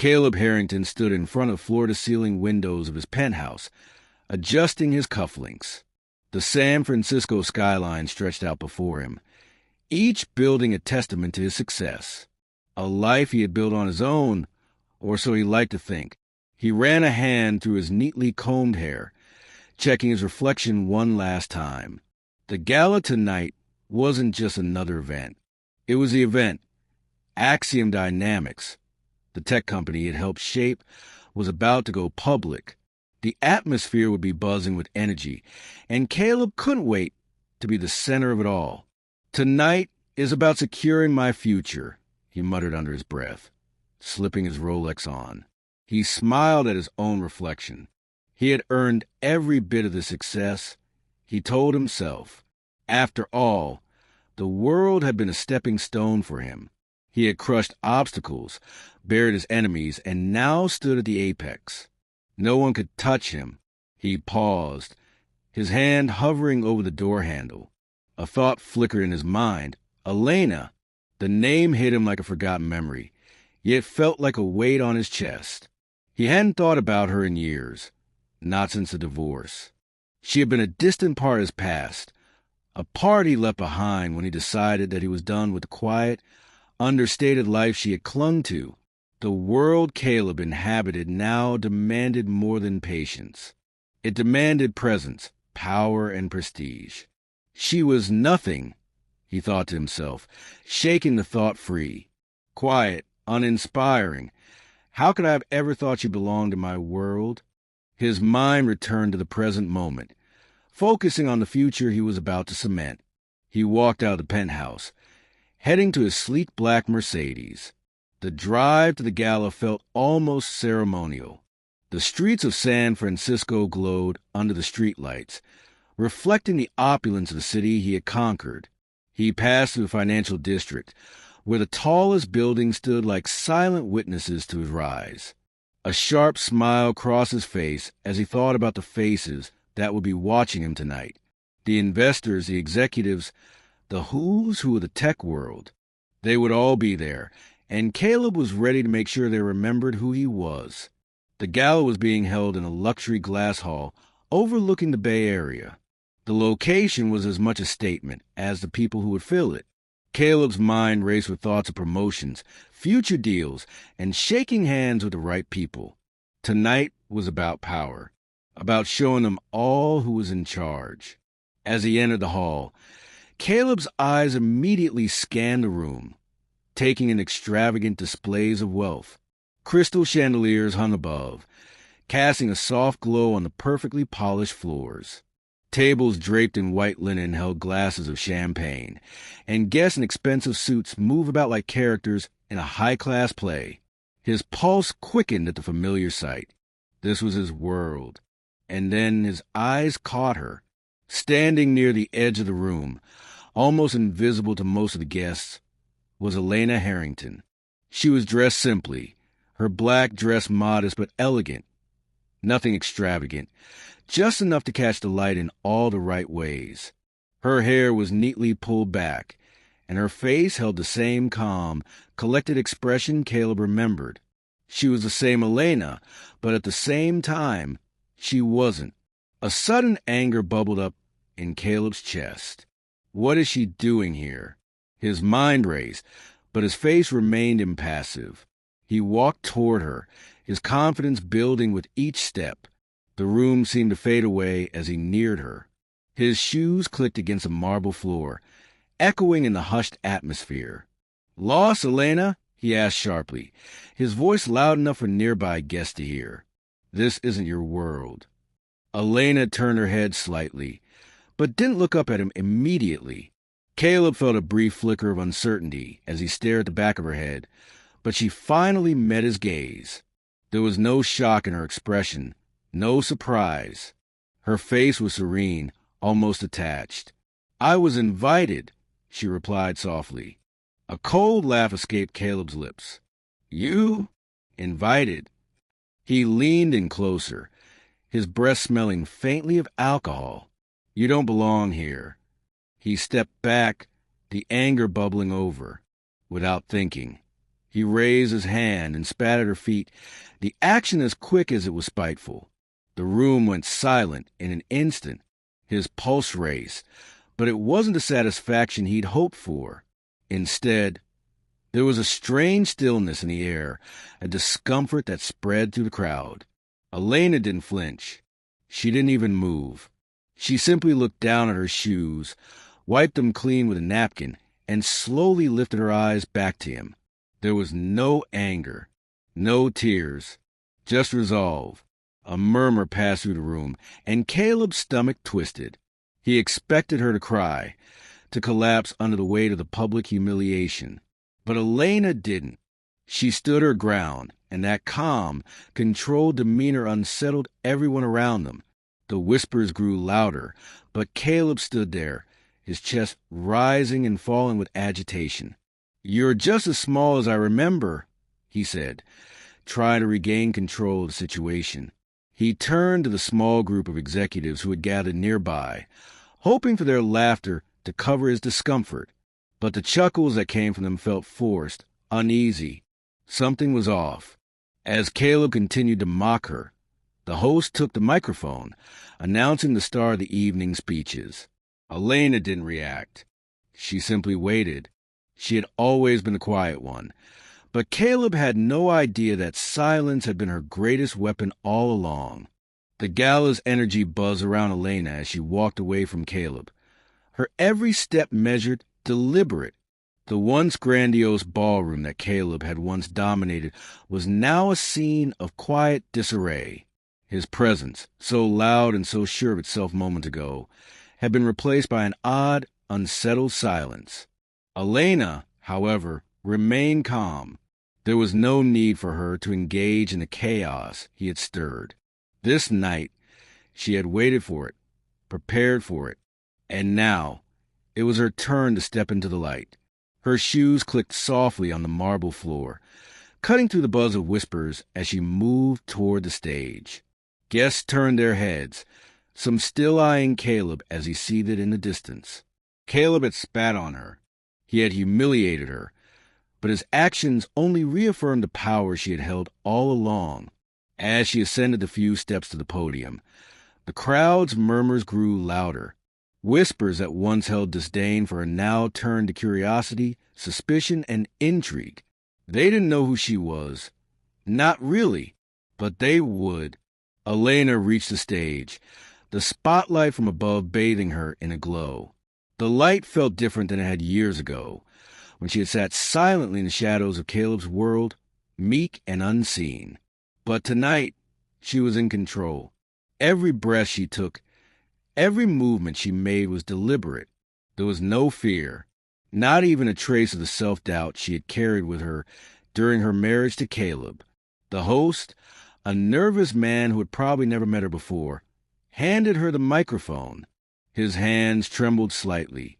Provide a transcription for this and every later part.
Caleb Harrington stood in front of floor-to-ceiling windows of his penthouse, adjusting his cufflinks. The San Francisco skyline stretched out before him, each building a testament to his success. A life he had built on his own, or so he liked to think. He ran a hand through his neatly combed hair, checking his reflection one last time. The gala tonight wasn't just another event. It was the event. Axiom Dynamics, the tech company he had helped shape, was about to go public. The atmosphere would be buzzing with energy, and Caleb couldn't wait to be the center of it all. "Tonight is about securing my future," he muttered under his breath, slipping his Rolex on. He smiled at his own reflection. He had earned every bit of the success, he told himself. After all, the world had been a stepping stone for him. He had crushed obstacles, buried his enemies, and now stood at the apex. No one could touch him. He paused, his hand hovering over the door handle. A thought flickered in his mind. Elena! The name hit him like a forgotten memory, yet felt like a weight on his chest. He hadn't thought about her in years, not since the divorce. She had been a distant part of his past, a part he left behind when he decided that he was done with the quiet, understated life she had clung to. The world Caleb inhabited now demanded more than patience. It demanded presence, power, and prestige. She was nothing, he thought to himself, shaking the thought free. Quiet, uninspiring. How could I have ever thought she belonged in my world? His mind returned to the present moment, focusing on the future he was about to cement. He walked out of the penthouse, heading to his sleek black Mercedes. The drive to the gala felt almost ceremonial. The streets of San Francisco glowed under the streetlights, reflecting the opulence of the city he had conquered. He passed through the financial district, where the tallest buildings stood like silent witnesses to his rise. A sharp smile crossed his face as he thought about the faces that would be watching him tonight. The investors, the executives, the who's who of the tech world. They would all be there, and Caleb was ready to make sure they remembered who he was. The gala was being held in a luxury glass hall overlooking the Bay Area. The location was as much a statement as the people who would fill it. Caleb's mind raced with thoughts of promotions, future deals, and shaking hands with the right people. Tonight was about power, about showing them all who was in charge. As he entered the hall, Caleb's eyes immediately scanned the room, taking in extravagant displays of wealth. Crystal chandeliers hung above, casting a soft glow on the perfectly polished floors. Tables draped in white linen held glasses of champagne, and guests in expensive suits moved about like characters in a high-class play. His pulse quickened at the familiar sight. This was his world. And then his eyes caught her, standing near the edge of the room, almost invisible to most of the guests, was Elena Harrington. She was dressed simply, her black dress modest but elegant, nothing extravagant, just enough to catch the light in all the right ways. Her hair was neatly pulled back, and her face held the same calm, collected expression Caleb remembered. She was the same Elena, but at the same time, she wasn't. A sudden anger bubbled up in Caleb's chest. What is she doing here? His mind raced, but his face remained impassive. He walked toward her, his confidence building with each step. The room seemed to fade away as he neared her. His shoes clicked against the marble floor, echoing in the hushed atmosphere. "Lost, Elena?" he asked sharply, his voice loud enough for nearby guests to hear. "This isn't your world." Elena turned her head slightly, but didn't look up at him immediately. Caleb felt a brief flicker of uncertainty as he stared at the back of her head, but she finally met his gaze. There was no shock in her expression, no surprise. Her face was serene, almost detached. "I was invited," she replied softly. A cold laugh escaped Caleb's lips. "You? Invited?" He leaned in closer, his breath smelling faintly of alcohol. "You don't belong here." He stepped back, the anger bubbling over. Without thinking, He raised his hand and spat at her feet, the action as quick as it was spiteful. The room went silent in an instant. His pulse raced, but it wasn't the satisfaction he'd hoped for. Instead, there was a strange stillness in the air, a discomfort that spread through the crowd. Elena didn't flinch. She didn't even move. She simply looked down at her shoes, wiped them clean with a napkin, and slowly lifted her eyes back to him. There was no anger, no tears, just resolve. A murmur passed through the room, and Caleb's stomach twisted. He expected her to cry, to collapse under the weight of the public humiliation. But Elena didn't. She stood her ground, and that calm, controlled demeanor unsettled everyone around them. The whispers grew louder, but Caleb stood there, his chest rising and falling with agitation. "You're just as small as I remember," he said, trying to regain control of the situation. He turned to the small group of executives who had gathered nearby, hoping for their laughter to cover his discomfort. But the chuckles that came from them felt forced, uneasy. Something was off. As Caleb continued to mock her, the host took the microphone, announcing the star of the evening speeches. Elena didn't react. She simply waited. She had always been the quiet one. But Caleb had no idea that silence had been her greatest weapon all along. The Gala's energy buzzed around Elena as she walked away from Caleb. Her every step measured, deliberate. The once grandiose ballroom that Caleb had once dominated was now a scene of quiet disarray. His presence, so loud and so sure of itself moments ago, had been replaced by an odd, unsettled silence. Elena, however, remained calm. There was no need for her to engage in the chaos he had stirred. This night, she had waited for it, prepared for it, and now it was her turn to step into the light. Her shoes clicked softly on the marble floor, cutting through the buzz of whispers as she moved toward the stage. Guests turned their heads, some still eyeing Caleb as he seethed in the distance. Caleb had spat on her. He had humiliated her, but his actions only reaffirmed the power she had held all along. As she ascended the few steps to the podium, the crowd's murmurs grew louder. Whispers that once held disdain for her now turned to curiosity, suspicion, and intrigue. They didn't know who she was. Not really, but they would. Elena reached the stage, the spotlight from above bathing her in a glow. The light felt different than it had years ago, when she had sat silently in the shadows of Caleb's world, meek and unseen. But tonight, she was in control. Every breath she took, every movement she made was deliberate. There was no fear, not even a trace of the self-doubt she had carried with her during her marriage to Caleb. The host, a nervous man who had probably never met her before, handed her the microphone. His hands trembled slightly,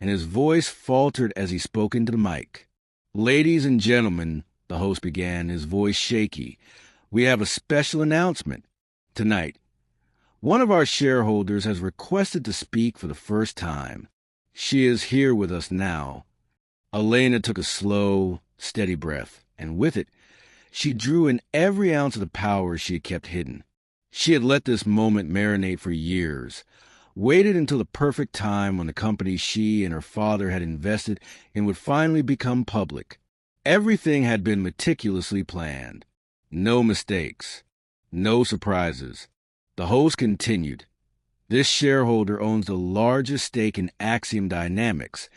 and his voice faltered as he spoke into the mic. "Ladies and gentlemen," the host began, his voice shaky, "we have a special announcement. Tonight, one of our shareholders has requested to speak for the first time. She is here with us now." Elena took a slow, steady breath, and with it, she drew in every ounce of the power she had kept hidden. She had let this moment marinate for years, waited until the perfect time when the company she and her father had invested in would finally become public. Everything had been meticulously planned. No mistakes. No surprises. The host continued. "This shareholder owns the largest stake in Axiom Dynamics,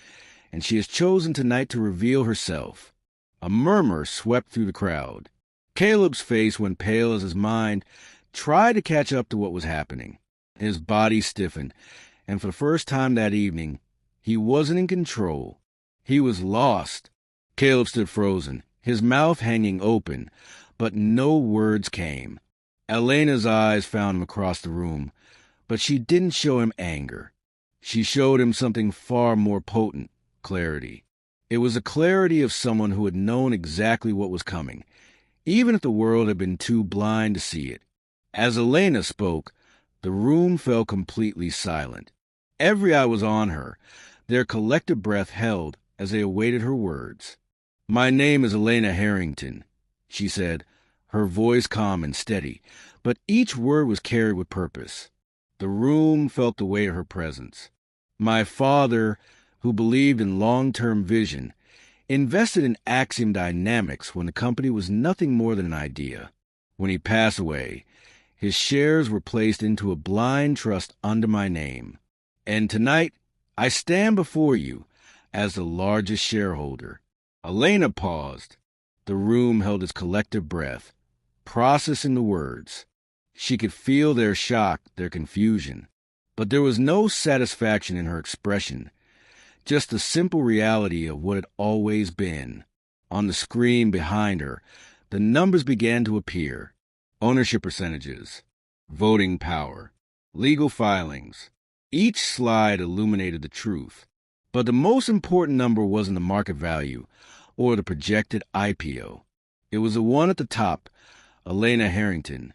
and she has chosen tonight to reveal herself." A murmur swept through the crowd. Caleb's face went pale as his mind tried to catch up to what was happening. His body stiffened, and for the first time that evening, he wasn't in control. He was lost. Caleb stood frozen, his mouth hanging open, but no words came. Elena's eyes found him across the room, but she didn't show him anger. She showed him something far more potent, clarity. It was the clarity of someone who had known exactly what was coming, even if the world had been too blind to see it. As Elena spoke, the room fell completely silent. Every eye was on her, their collective breath held as they awaited her words. "My name is Elena Harrington," she said, her voice calm and steady, but each word was carried with purpose. The room felt the weight of her presence. "My father, who believed in long-term vision, invested in Axiom Dynamics when the company was nothing more than an idea. When he passed away, his shares were placed into a blind trust under my name. And tonight, I stand before you as the largest shareholder." Elena paused. The room held its collective breath, processing the words. She could feel their shock, their confusion. But there was no satisfaction in her expression, just the simple reality of what had always been. On the screen behind her, the numbers began to appear. Ownership percentages, voting power, legal filings. Each slide illuminated the truth. But the most important number wasn't the market value or the projected IPO. It was the one at the top, Elena Harrington,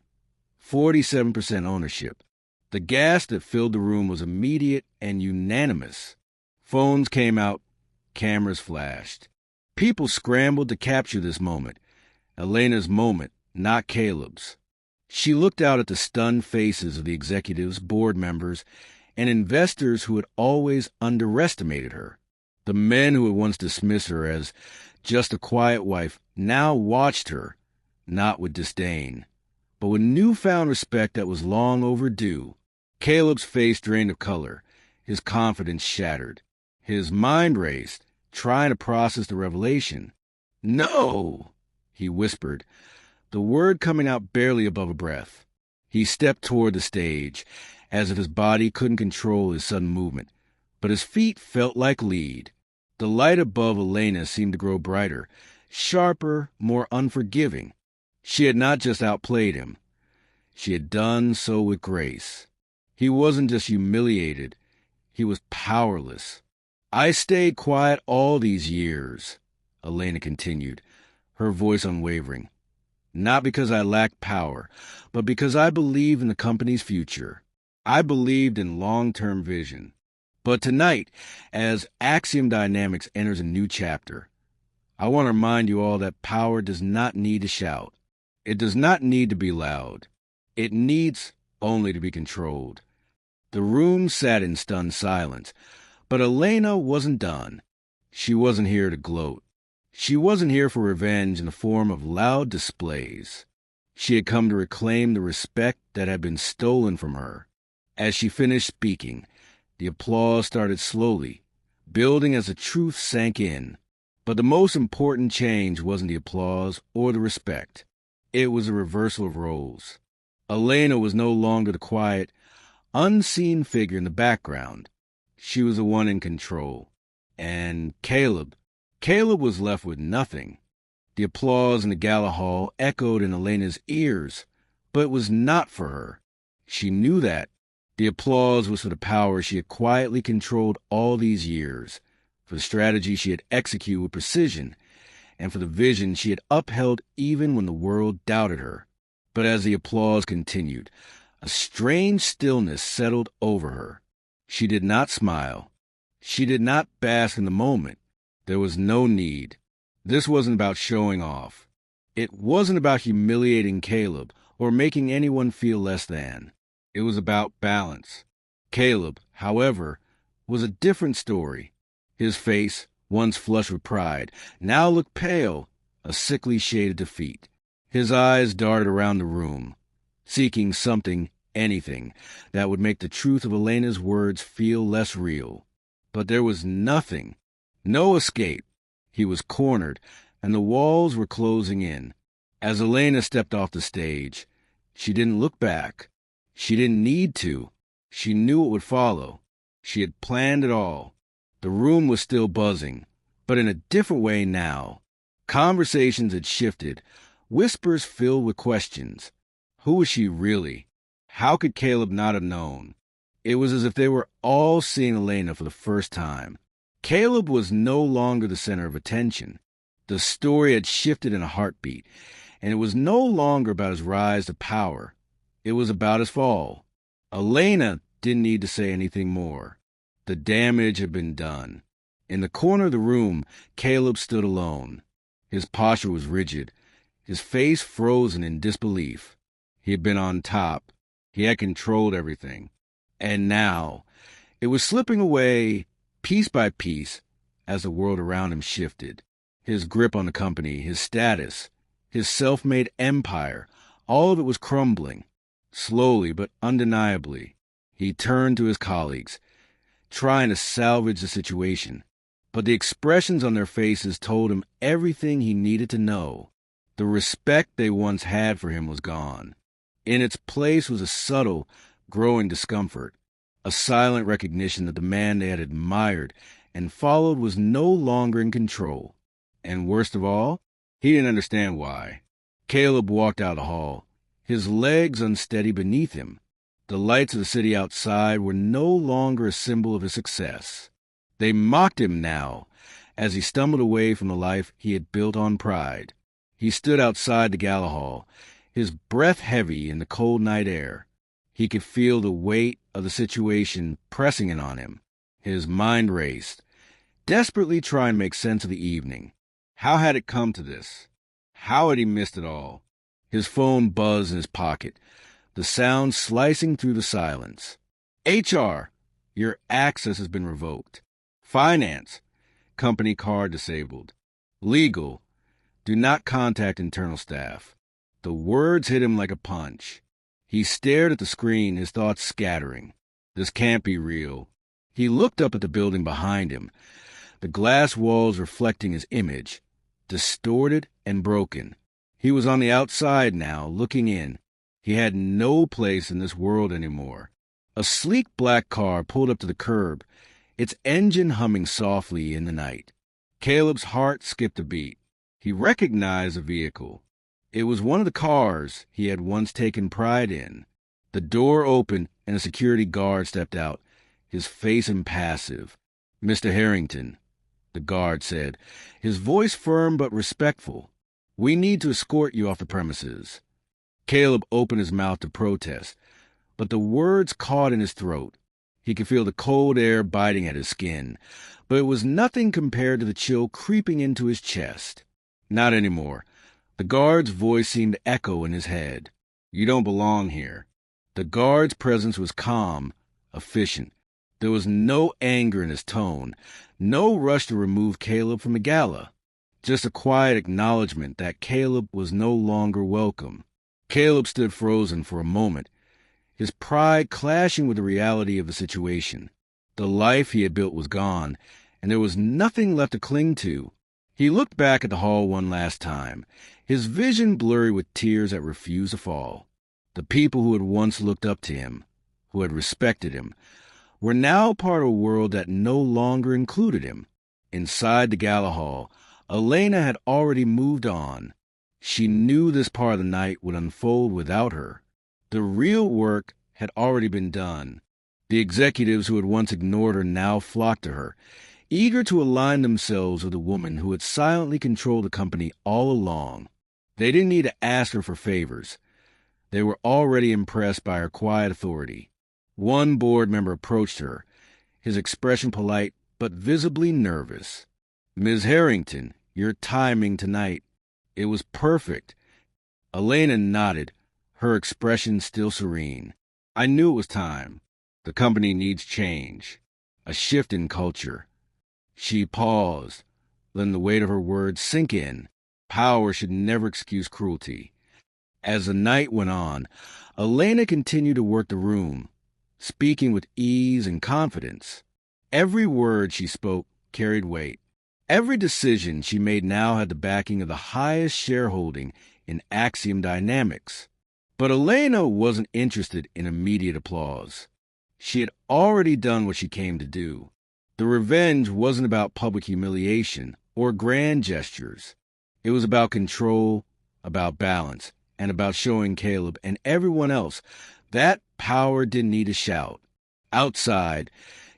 47% ownership. The gas that filled the room was immediate and unanimous. Phones came out, cameras flashed. People scrambled to capture this moment, Elena's moment, not Caleb's. She looked out at the stunned faces of the executives, board members, and investors who had always underestimated her. The men who had once dismissed her as just a quiet wife now watched her, not with disdain, but with newfound respect that was long overdue. Caleb's face drained of color, his confidence shattered. His mind raced, trying to process the revelation. "No!" he whispered, the word coming out barely above a breath. He stepped toward the stage, as if his body couldn't control his sudden movement, but his feet felt like lead. The light above Elena seemed to grow brighter, sharper, more unforgiving. She had not just outplayed him. She had done so with grace. He wasn't just humiliated. He was powerless. "I stayed quiet all these years," Elena continued, her voice unwavering. "Not because I lacked power, but because I believed in the company's future. I believed in long-term vision. But tonight, as Axiom Dynamics enters a new chapter, I want to remind you all that power does not need to shout. It does not need to be loud. It needs only to be controlled." The room sat in stunned silence, but Elena wasn't done. She wasn't here to gloat. She wasn't here for revenge in the form of loud displays. She had come to reclaim the respect that had been stolen from her. As she finished speaking, the applause started slowly, building as the truth sank in. But the most important change wasn't the applause or the respect. It was a reversal of roles. Elena was no longer the quiet, unseen figure in the background. She was the one in control. And Caleb was left with nothing. The applause in the Gala hall echoed in Elena's ears, but it was not for her. She knew that. The applause was for the power she had quietly controlled all these years, for the strategy she had executed with precision, and for the vision she had upheld even when the world doubted her. But as the applause continued, a strange stillness settled over her. She did not smile. She did not bask in the moment. There was no need. This wasn't about showing off. It wasn't about humiliating Caleb or making anyone feel less than. It was about balance. Caleb, however, was a different story. His face, once flushed with pride, now looked pale, a sickly shade of defeat. His eyes darted around the room, seeking something, anything, that would make the truth of Elena's words feel less real. But there was nothing, no escape. He was cornered, and the walls were closing in. As Elena stepped off the stage, she didn't look back. She didn't need to. She knew what would follow. She had planned it all. The room was still buzzing, but in a different way now. Conversations had shifted, whispers filled with questions. Who was she really? How could Caleb not have known? It was as if they were all seeing Elena for the first time. Caleb was no longer the center of attention. The story had shifted in a heartbeat, and it was no longer about his rise to power. It was about his fall. Elena didn't need to say anything more. The damage had been done. In the corner of the room, Caleb stood alone. His posture was rigid, his face frozen in disbelief. He had been on top. He had controlled everything. And now, it was slipping away piece by piece as the world around him shifted. His grip on the company, his status, his self-made empire, all of it was crumbling. Slowly but undeniably, he turned to his colleagues, trying to salvage the situation. But the expressions on their faces told him everything he needed to know. The respect they once had for him was gone. In its place was a subtle, growing discomfort, a silent recognition that the man they had admired and followed was no longer in control. And worst of all, he didn't understand why. Caleb walked out the hall, his legs unsteady beneath him. The lights of the city outside were no longer a symbol of his success. They mocked him now, as he stumbled away from the life he had built on pride. He stood outside the Gala hall, his breath heavy in the cold night air. He could feel the weight of the situation pressing in on him. His mind raced, desperately trying to make sense of the evening. How had it come to this? How had he missed it all? His phone buzzed in his pocket, the sound slicing through the silence. HR, your access has been revoked. Finance, company card disabled. Legal, do not contact internal staff. The words hit him like a punch. He stared at the screen, his thoughts scattering. This can't be real. He looked up at the building behind him, the glass walls reflecting his image, distorted and broken. He was on the outside now, looking in. He had no place in this world anymore. A sleek black car pulled up to the curb, its engine humming softly in the night. Caleb's heart skipped a beat. He recognized the vehicle. It was one of the cars he had once taken pride in. The door opened and a security guard stepped out, his face impassive. "Mr. Harrington," the guard said, his voice firm but respectful. "We need to escort you off the premises." Caleb opened his mouth to protest, but the words caught in his throat. He could feel the cold air biting at his skin, but it was nothing compared to the chill creeping into his chest. Not anymore. The guard's voice seemed to echo in his head. "You don't belong here." The guard's presence was calm, efficient. There was no anger in his tone, no rush to remove Caleb from the Gala. Just a quiet acknowledgement that Caleb was no longer welcome. Caleb stood frozen for a moment, his pride clashing with the reality of the situation. The life he had built was gone, and there was nothing left to cling to. He looked back at the hall one last time, his vision blurry with tears that refused to fall. The people who had once looked up to him, who had respected him, were now part of a world that no longer included him. Inside the Gala hall, Elena had already moved on. She knew this part of the night would unfold without her. The real work had already been done. The executives who had once ignored her now flocked to her, eager to align themselves with the woman who had silently controlled the company all along. They didn't need to ask her for favors. They were already impressed by her quiet authority. One board member approached her, his expression polite but visibly nervous. "Ms. Harrington, your timing tonight. It was perfect." Elena nodded, her expression still serene. "I knew it was time. The company needs change, a shift in culture." She paused, letting the weight of her words sink in. Power should never excuse cruelty. As the night went on, Elena continued to work the room, speaking with ease and confidence. Every word she spoke carried weight. Every decision she made now had the backing of the highest shareholding in Axiom Dynamics. But Elena wasn't interested in immediate applause. She had already done what she came to do. The revenge wasn't about public humiliation or grand gestures. It was about control, about balance, and about showing Caleb and everyone else that power didn't need a shout. Outside,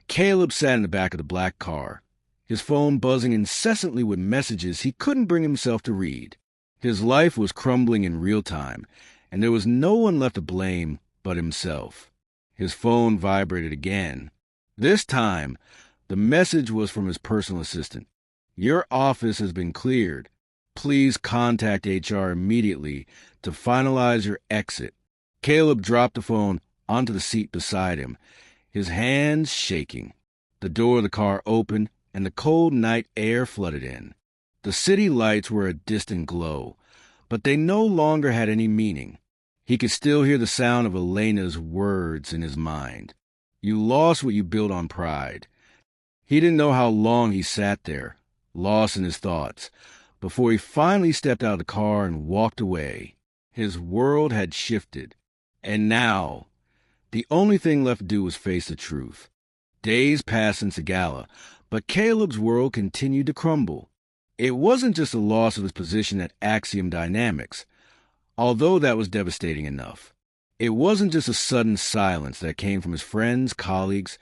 Caleb sat in the back of the black car, his phone buzzing incessantly with messages he couldn't bring himself to read. His life was crumbling in real time, and there was no one left to blame but himself. His phone vibrated again. This time, the message was from his personal assistant. "Your office has been cleared. Please contact HR immediately to finalize your exit. Caleb dropped the phone onto the seat beside him, his hands shaking. The door of the car opened, and the cold night air flooded in. The city lights were a distant glow, but they no longer had any meaning. He could still hear the sound of Elena's words in his mind. You lost what you built on pride. He didn't know how long he sat there, lost in his thoughts, before he finally stepped out of the car and walked away. His world had shifted, and now the only thing left to do was face the truth. Days passed since the gala, but Caleb's world continued to crumble. It wasn't just the loss of his position at Axiom Dynamics, although that was devastating enough. It wasn't just a sudden silence that came from his friends, colleagues,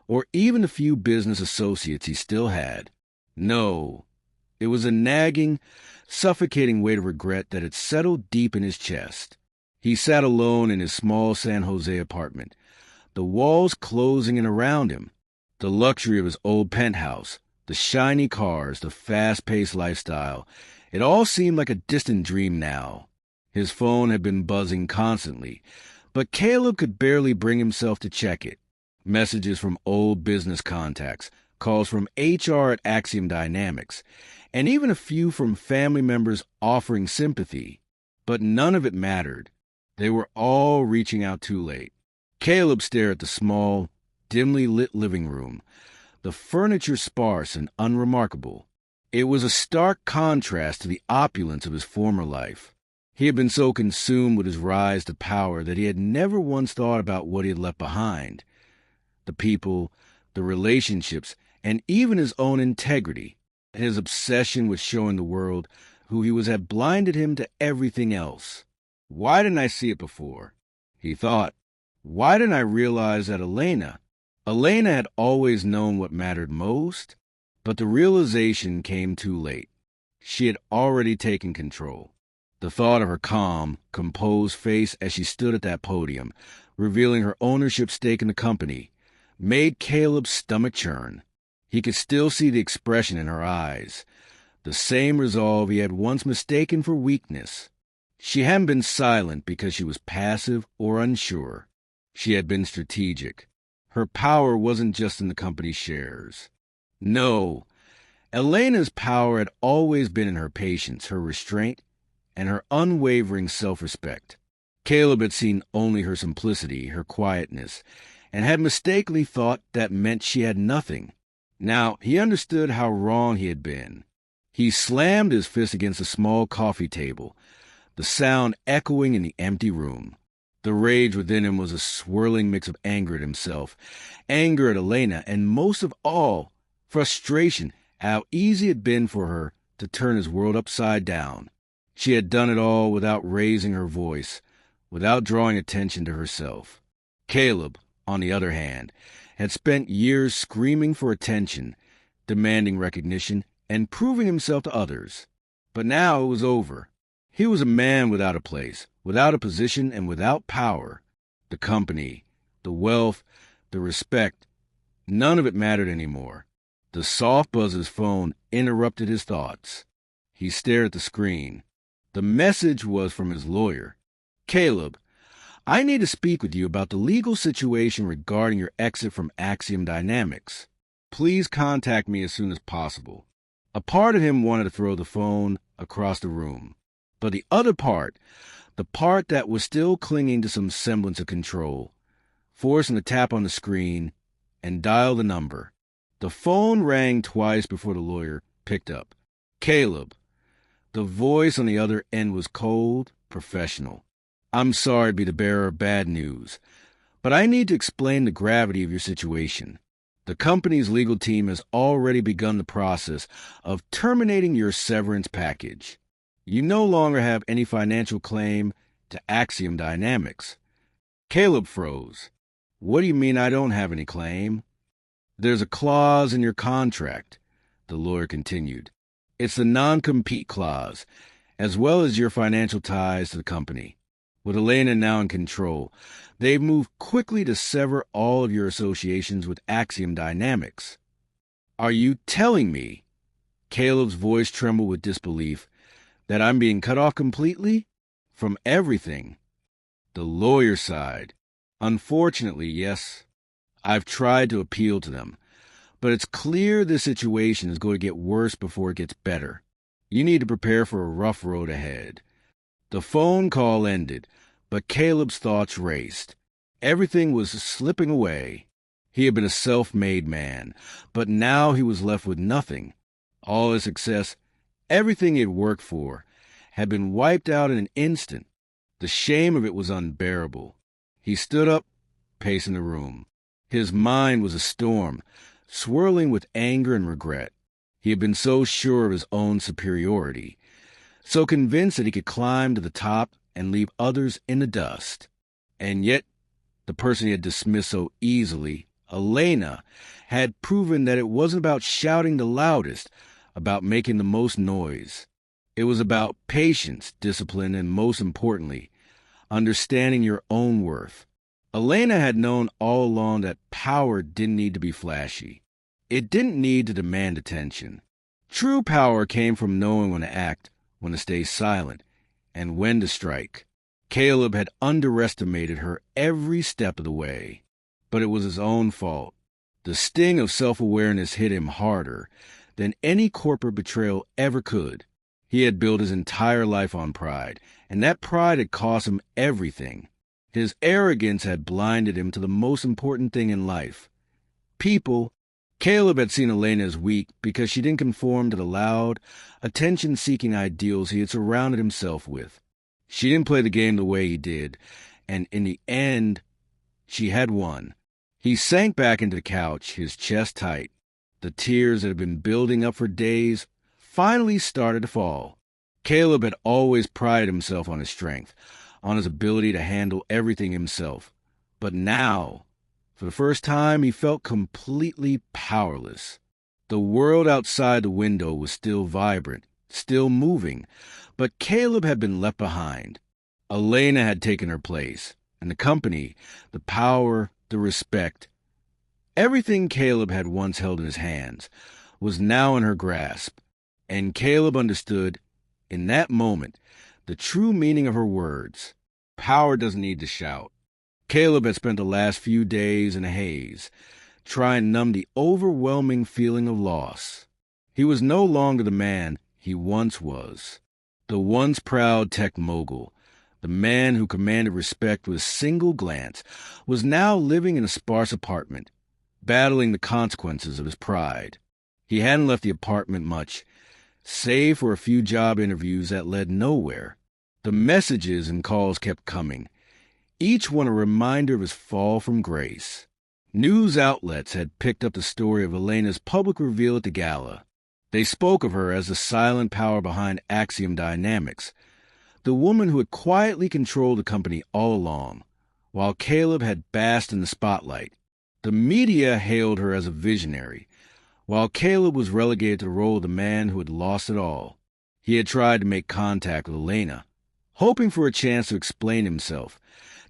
or even the few business associates he still had. No, it was a nagging, suffocating weight of regret that had settled deep in his chest. He sat alone in his small San Jose apartment, the walls closing in around him. The luxury of his old penthouse, the shiny cars, the fast-paced lifestyle, it all seemed like a distant dream now. His phone had been buzzing constantly, but Caleb could barely bring himself to check it. Messages from old business contacts, calls from HR at Axiom Dynamics, and even a few from family members offering sympathy. But none of it mattered. They were all reaching out too late. Caleb stared at the small, dimly lit living room, the furniture sparse and unremarkable. It was a stark contrast to the opulence of his former life. He had been so consumed with his rise to power that he had never once thought about what he had left behind. The people, the relationships, and even his own integrity. His obsession with showing the world who he was had blinded him to everything else. Why didn't I see it before? He thought. Why didn't I realize that Elena had always known what mattered most? But the realization came too late. She had already taken control. The thought of her calm, composed face as she stood at that podium, revealing her ownership stake in the company, made Caleb's stomach churn. He could still see the expression in her eyes, the same resolve he had once mistaken for weakness. She hadn't been silent because she was passive or unsure. She had been strategic. Her power wasn't just in the company's shares. No, Elena's power had always been in her patience, her restraint, and her unwavering self-respect. Caleb had seen only her simplicity, her quietness, and had mistakenly thought that meant she had nothing. Now he understood how wrong he had been. He slammed his fist against a small coffee table, the sound echoing in the empty room. The rage within him was a swirling mix of anger at himself, anger at Elena, and most of all, frustration at how easy it had been for her to turn his world upside down. She had done it all without raising her voice, without drawing attention to herself. Caleb, on the other hand, had spent years screaming for attention, demanding recognition, and proving himself to others. But now it was over. He was a man without a place, without a position, and without power. The company, the wealth, the respect, none of it mattered anymore. The soft buzz of his phone interrupted his thoughts. He stared at the screen. The message was from his lawyer. Caleb, I need to speak with you about the legal situation regarding your exit from Axiom Dynamics. Please contact me as soon as possible. A part of him wanted to throw the phone across the room. But the other part, the part that was still clinging to some semblance of control, forced him to tap on the screen and dial the number. The phone rang twice before the lawyer picked up. Caleb. The voice on the other end was cold, professional. I'm sorry to be the bearer of bad news, but I need to explain the gravity of your situation. The company's legal team has already begun the process of terminating your severance package. You no longer have any financial claim to Axiom Dynamics. Caleb froze. What do you mean I don't have any claim? There's a clause in your contract, the lawyer continued. It's the non-compete clause, as well as your financial ties to the company. With Elena now in control, they've moved quickly to sever all of your associations with Axiom Dynamics. Are you telling me? Caleb's voice trembled with disbelief. That I'm being cut off completely? From everything. The lawyer sighed. Unfortunately, yes. I've tried to appeal to them, but it's clear this situation is going to get worse before it gets better. You need to prepare for a rough road ahead. The phone call ended, but Caleb's thoughts raced. Everything was slipping away. He had been a self-made man, but now he was left with nothing. All his success, everything he had worked for, had been wiped out in an instant. The shame of it was unbearable. He stood up, pacing the room. His mind was a storm, swirling with anger and regret. He had been so sure of his own superiority, so convinced that he could climb to the top and leave others in the dust. And yet, the person he had dismissed so easily, Elena, had proven that it wasn't about shouting the loudest, about making the most noise. It was about patience, discipline, and most importantly, understanding your own worth. Elena had known all along that power didn't need to be flashy. It didn't need to demand attention. True power came from knowing when to act, when to stay silent, and when to strike. Caleb had underestimated her every step of the way, but it was his own fault. The sting of self-awareness hit him harder than any corporate betrayal ever could. He had built his entire life on pride, and that pride had cost him everything. His arrogance had blinded him to the most important thing in life. People. Caleb had seen Elena as weak because she didn't conform to the loud, attention-seeking ideals he had surrounded himself with. She didn't play the game the way he did, and in the end, she had won. He sank back into the couch, his chest tight. The tears that had been building up for days finally started to fall. Caleb had always prided himself on his strength, on his ability to handle everything himself. But now, for the first time, he felt completely powerless. The world outside the window was still vibrant, still moving, but Caleb had been left behind. Elena had taken her place, and the company, the power, the respect, everything Caleb had once held in his hands was now in her grasp, and Caleb understood, in that moment, the true meaning of her words. Power doesn't need to shout. Caleb had spent the last few days in a haze, trying to numb the overwhelming feeling of loss. He was no longer the man he once was. The once proud tech mogul, the man who commanded respect with a single glance, was now living in a sparse apartment, battling the consequences of his pride. He hadn't left the apartment much, save for a few job interviews that led nowhere. The messages and calls kept coming, each one a reminder of his fall from grace. News outlets had picked up the story of Elena's public reveal at the Gala. They spoke of her as the silent power behind Axiom Dynamics, the woman who had quietly controlled the company all along, while Caleb had basked in the spotlight. The media hailed her as a visionary, while Caleb was relegated to the role of the man who had lost it all. He had tried to make contact with Elena, hoping for a chance to explain himself,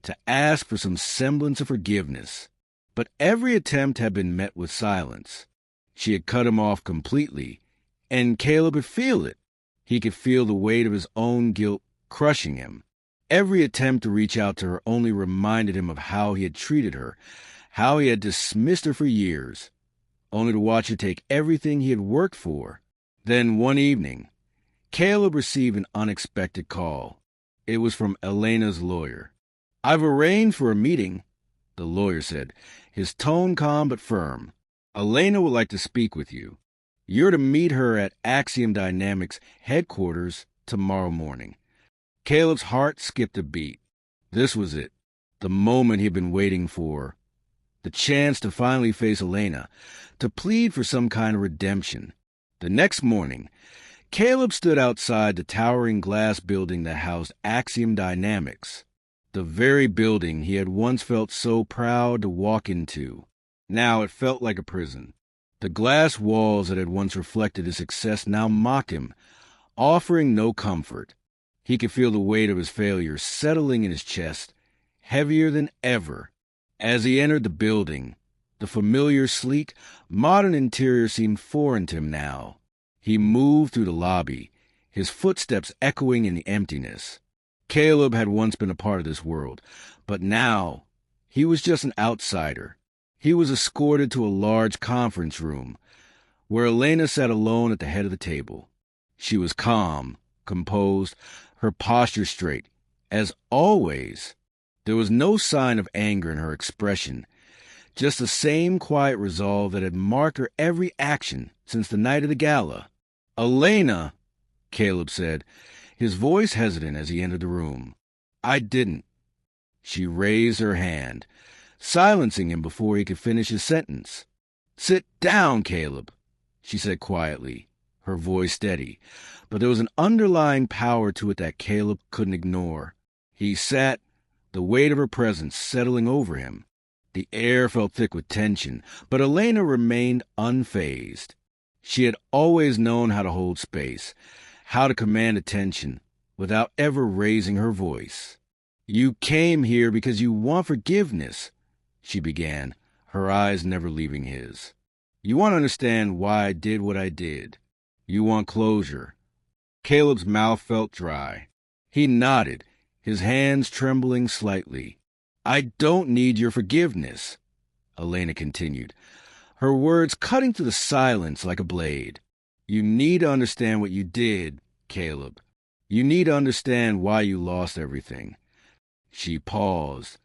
to ask for some semblance of forgiveness. But every attempt had been met with silence. She had cut him off completely, and Caleb could feel it. He could feel the weight of his own guilt crushing him. Every attempt to reach out to her only reminded him of how he had treated her, how he had dismissed her for years, only to watch her take everything he had worked for. Then one evening, Caleb received an unexpected call. It was from Elena's lawyer. "I've arranged for a meeting," the lawyer said, his tone calm but firm. "Elena would like to speak with you. You're to meet her at Axiom Dynamics headquarters tomorrow morning." Caleb's heart skipped a beat. This was it, the moment he had been waiting for, the chance to finally face Elena, to plead for some kind of redemption. The next morning, Caleb stood outside the towering glass building that housed Axiom Dynamics, the very building he had once felt so proud to walk into. Now it felt like a prison. The glass walls that had once reflected his success now mocked him, offering no comfort. He could feel the weight of his failure settling in his chest, heavier than ever. As he entered the building, the familiar, sleek, modern interior seemed foreign to him now. He moved through the lobby, his footsteps echoing in the emptiness. Caleb had once been a part of this world, but now he was just an outsider. He was escorted to a large conference room, where Elena sat alone at the head of the table. She was calm, composed, her posture straight. As always, there was no sign of anger in her expression, just the same quiet resolve that had marked her every action since the night of the gala. "Elena," Caleb said, his voice hesitant as he entered the room. "I didn't." She raised her hand, silencing him before he could finish his sentence. "Sit down, Caleb," she said quietly, her voice steady, but there was an underlying power to it that Caleb couldn't ignore. He sat, the weight of her presence settling over him. The air felt thick with tension, but Elena remained unfazed. She had always known how to hold space, how to command attention, without ever raising her voice. "You came here because you want forgiveness," she began, her eyes never leaving his. "You want to understand why I did what I did. You want closure." Caleb's mouth felt dry. He nodded, his hands trembling slightly. "I don't need your forgiveness," Elena continued, her words cutting through the silence like a blade. "You need to understand what you did, Caleb. You need to understand why you lost everything." She paused,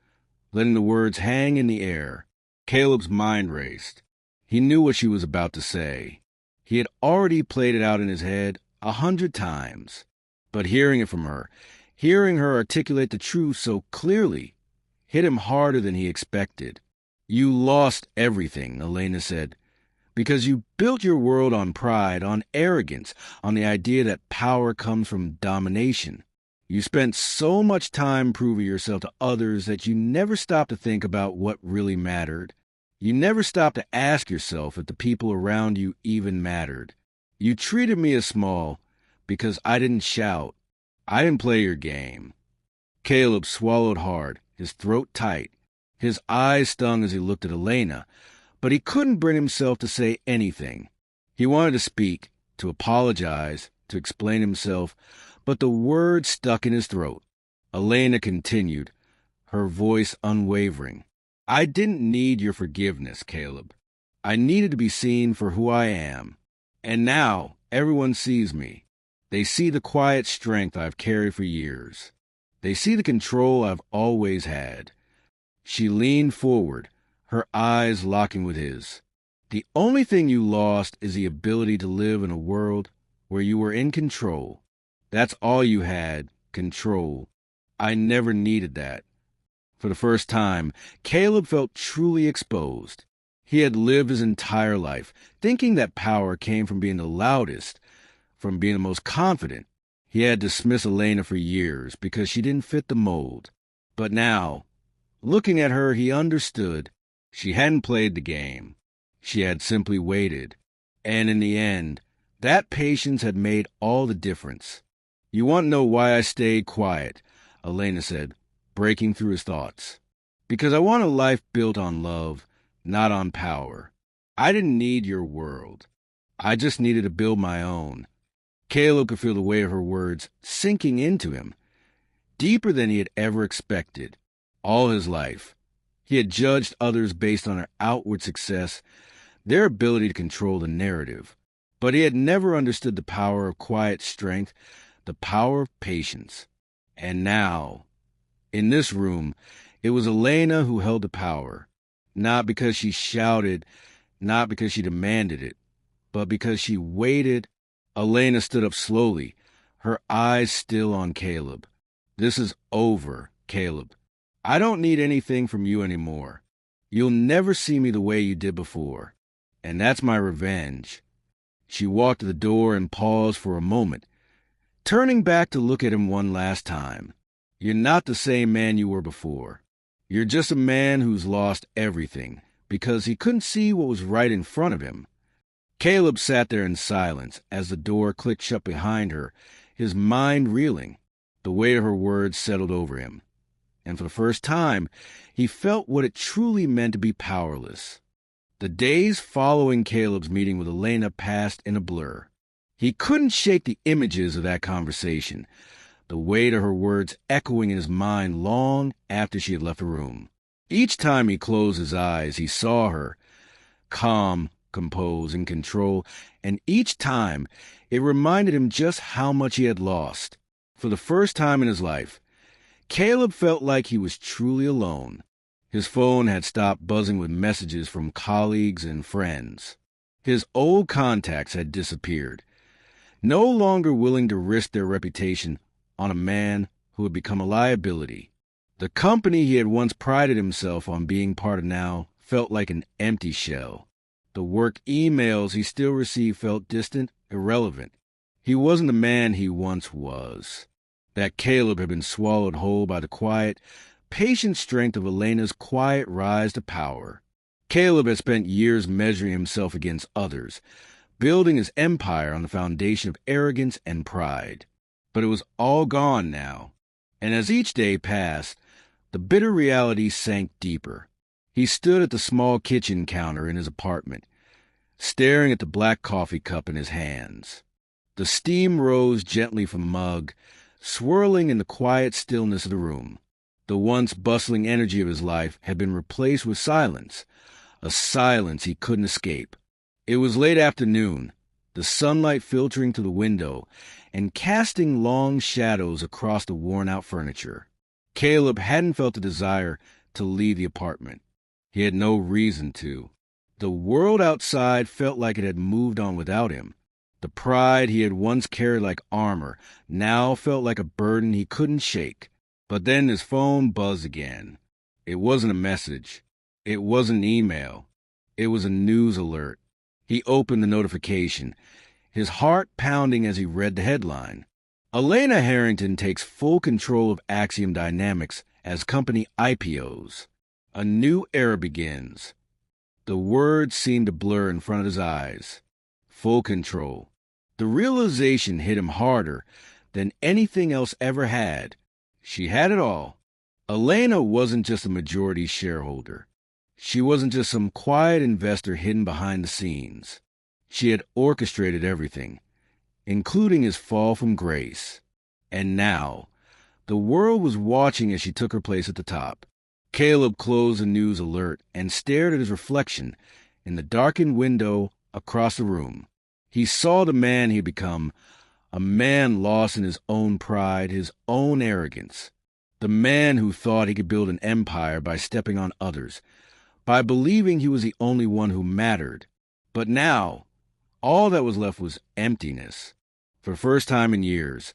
letting the words hang in the air. Caleb's mind raced. He knew what she was about to say. He had already played it out in his head 100 times. But hearing it from her, hearing her articulate the truth so clearly, hit him harder than he expected. "You lost everything," Elena said, "because you built your world on pride, on arrogance, on the idea that power comes from domination. You spent so much time proving yourself to others that you never stopped to think about what really mattered. You never stopped to ask yourself if the people around you even mattered. You treated me as small because I didn't shout. I didn't play your game." Caleb swallowed hard, his throat tight. His eyes stung as he looked at Elena, but he couldn't bring himself to say anything. He wanted to speak, to apologize, to explain himself, but the words stuck in his throat. Elena continued, her voice unwavering. "I didn't need your forgiveness, Caleb. I needed to be seen for who I am. And now everyone sees me. They see the quiet strength I've carried for years. They see the control I've always had." She leaned forward, her eyes locking with his. "The only thing you lost is the ability to live in a world where you were in control. That's all you had, control. I never needed that." For the first time, Caleb felt truly exposed. He had lived his entire life thinking that power came from being the loudest, from being the most confident. He had dismissed Elena for years because she didn't fit the mold. But now, looking at her, he understood. She hadn't played the game. She had simply waited. And in the end, that patience had made all the difference. "You want to know why I stayed quiet," Elena said, breaking through his thoughts. "Because I want a life built on love, not on power. I didn't need your world. I just needed to build my own." Caleb could feel the weight of her words sinking into him, deeper than he had ever expected. All his life, he had judged others based on their outward success, their ability to control the narrative. But he had never understood the power of quiet strength, the power of patience. And now, in this room, it was Elena who held the power, not because she shouted, not because she demanded it, but because she waited. Elena stood up slowly, her eyes still on Caleb. "This is over, Caleb. I don't need anything from you anymore. You'll never see me the way you did before. And that's my revenge." She walked to the door and paused for a moment, turning back to look at him one last time. "You're not the same man you were before. You're just a man who's lost everything because he couldn't see what was right in front of him." Caleb sat there in silence as the door clicked shut behind her, his mind reeling. The weight of her words settled over him, and for the first time, he felt what it truly meant to be powerless. The days following Caleb's meeting with Elena passed in a blur. He couldn't shake the images of that conversation, the weight of her words echoing in his mind long after she had left the room. Each time he closed his eyes, he saw her, calm, composed, in control, and each time it reminded him just how much he had lost. For the first time in his life, Caleb felt like he was truly alone. His phone had stopped buzzing with messages from colleagues and friends. His old contacts had disappeared, no longer willing to risk their reputation on a man who had become a liability. The company he had once prided himself on being part of now felt like an empty shell. The work emails he still received felt distant, irrelevant. He wasn't the man he once was. That Caleb had been swallowed whole by the quiet, patient strength of Elena's quiet rise to power. Caleb had spent years measuring himself against others, building his empire on the foundation of arrogance and pride. But it was all gone now, and as each day passed, the bitter reality sank deeper. He stood at the small kitchen counter in his apartment, staring at the black coffee cup in his hands. The steam rose gently from the mug, swirling in the quiet stillness of the room. The once bustling energy of his life had been replaced with silence, a silence he couldn't escape. It was late afternoon, the sunlight filtering through the window and casting long shadows across the worn-out furniture. Caleb hadn't felt a desire to leave the apartment. He had no reason to. The world outside felt like it had moved on without him. The pride he had once carried like armor now felt like a burden he couldn't shake. But then his phone buzzed again. It wasn't a message. It wasn't an email. It was a news alert. He opened the notification, his heart pounding as he read the headline. Elena Harrington takes full control of Axiom Dynamics as company IPOs. A new era begins. The words seemed to blur in front of his eyes. Full control. The realization hit him harder than anything else ever had. She had it all. Elena wasn't just a majority shareholder. She wasn't just some quiet investor hidden behind the scenes. She had orchestrated everything, including his fall from grace. And now, the world was watching as she took her place at the top. Caleb closed the news alert and stared at his reflection in the darkened window across the room. He saw the man he had become, a man lost in his own pride, his own arrogance. The man who thought he could build an empire by stepping on others, by believing he was the only one who mattered. But now, all that was left was emptiness. For the first time in years,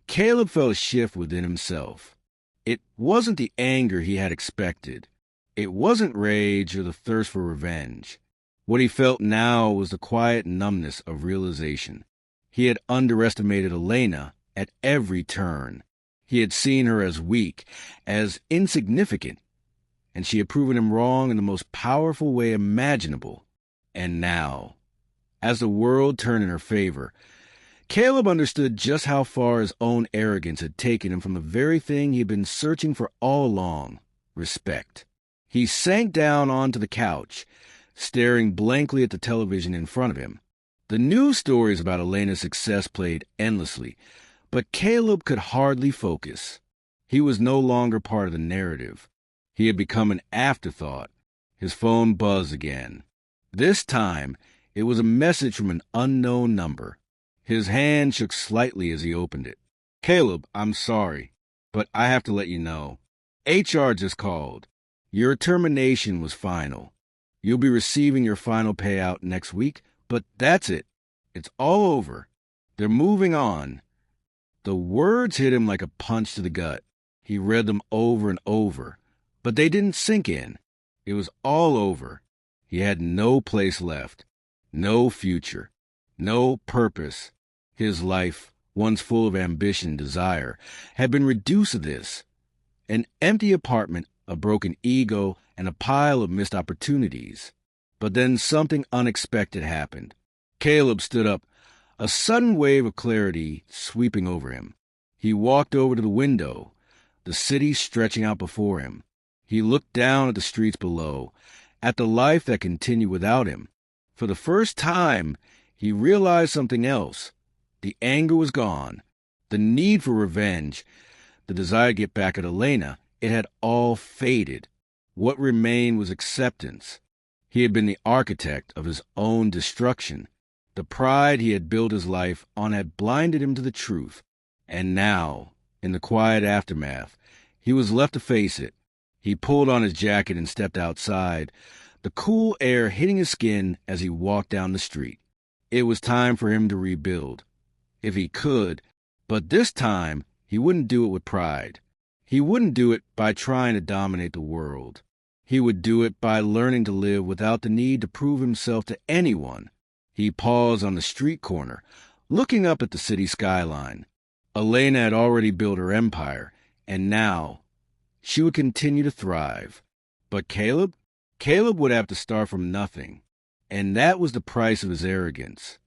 Caleb felt a shift within himself. It wasn't the anger he had expected. It wasn't rage or the thirst for revenge. What he felt now was the quiet numbness of realization. He had underestimated Elena at every turn. He had seen her as weak, as insignificant, and she had proven him wrong in the most powerful way imaginable. And now, as the world turned in her favor, Caleb understood just how far his own arrogance had taken him from the very thing he had been searching for all along, respect. He sank down onto the couch, staring blankly at the television in front of him. The news stories about Elena's success played endlessly, but Caleb could hardly focus. He was no longer part of the narrative. He had become an afterthought. His phone buzzed again. This time, it was a message from an unknown number. His hand shook slightly as he opened it. "Caleb, I'm sorry, but I have to let you know. HR just called. Your termination was final. You'll be receiving your final payout next week, but that's it. It's all over. They're moving on." The words hit him like a punch to the gut. He read them over and over, but they didn't sink in. It was all over. He had no place left, no future, no purpose. His life, once full of ambition and desire, had been reduced to this: an empty apartment, a broken ego, and a pile of missed opportunities. But then something unexpected happened. Caleb stood up, a sudden wave of clarity sweeping over him. He walked over to the window, the city stretching out before him. He looked down at the streets below, at the life that continued without him. For the first time, he realized something else. The anger was gone. The need for revenge, the desire to get back at Elena, it had all faded. What remained was acceptance. He had been the architect of his own destruction. The pride he had built his life on had blinded him to the truth. And now, in the quiet aftermath, he was left to face it. He pulled on his jacket and stepped outside, the cool air hitting his skin as he walked down the street. It was time for him to rebuild. If he could, but this time he wouldn't do it with pride. He wouldn't do it by trying to dominate the world. He would do it by learning to live without the need to prove himself to anyone. He paused on the street corner, looking up at the city skyline. Elena had already built her empire, and now she would continue to thrive. But Caleb would have to start from nothing, and that was the price of his arrogance.